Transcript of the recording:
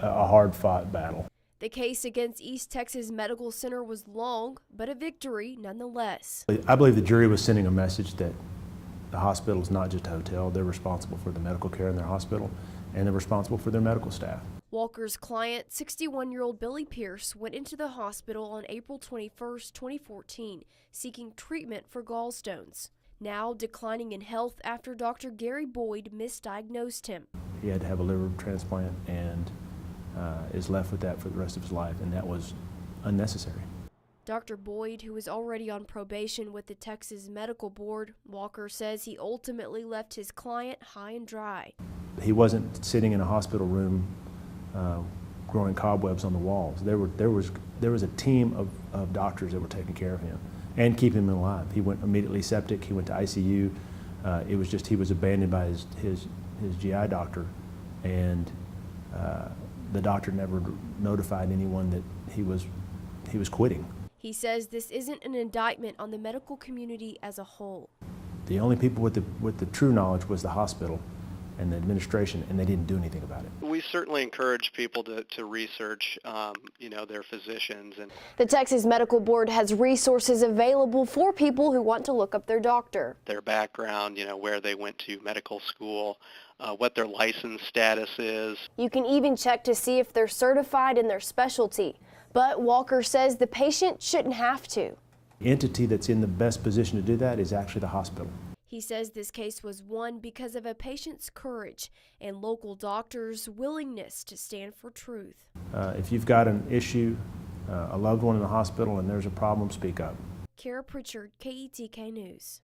a hard-fought battle. The case against East Texas Medical Center was long, but a victory nonetheless. I believe the jury was sending a message that the hospital is not just a hotel. They're responsible for the medical care in their hospital, and they're responsible for their medical staff. Walker's client, 61-year-old Billy Pierce, went into the hospital on April 21, 2014, seeking treatment for gallstones. Now declining in health after Dr. Gary Boyd misdiagnosed him. He had to have a liver transplant and is left with that for the rest of his life, and that was unnecessary. Dr. Boyd, who is already on probation with the Texas Medical Board, Walker says he ultimately left his client high and dry. He wasn't sitting in a hospital room growing cobwebs on the walls. There was a team of doctors that were taking care of him and keeping him alive. He went immediately septic. He went to ICU. It was just he was abandoned by his GI doctor, and the doctor never notified anyone that he was quitting. He says this isn't an indictment on the medical community as a whole. The only people with the true knowledge was the hospital and the administration, and they didn't do anything about it. We certainly encourage people to research, their physicians. And the Texas Medical Board has resources available for people who want to look up their doctor. Their background, where they went to medical school, what their license status is. You can even check to see if they're certified in their specialty. But Walker says the patient shouldn't have to. The entity that's in the best position to do that is actually the hospital. He says this case was won because of a patient's courage and local doctors' willingness to stand for truth. If you've got an issue, a loved one in the hospital, and there's a problem, speak up. Kara Pritchard, KETK News.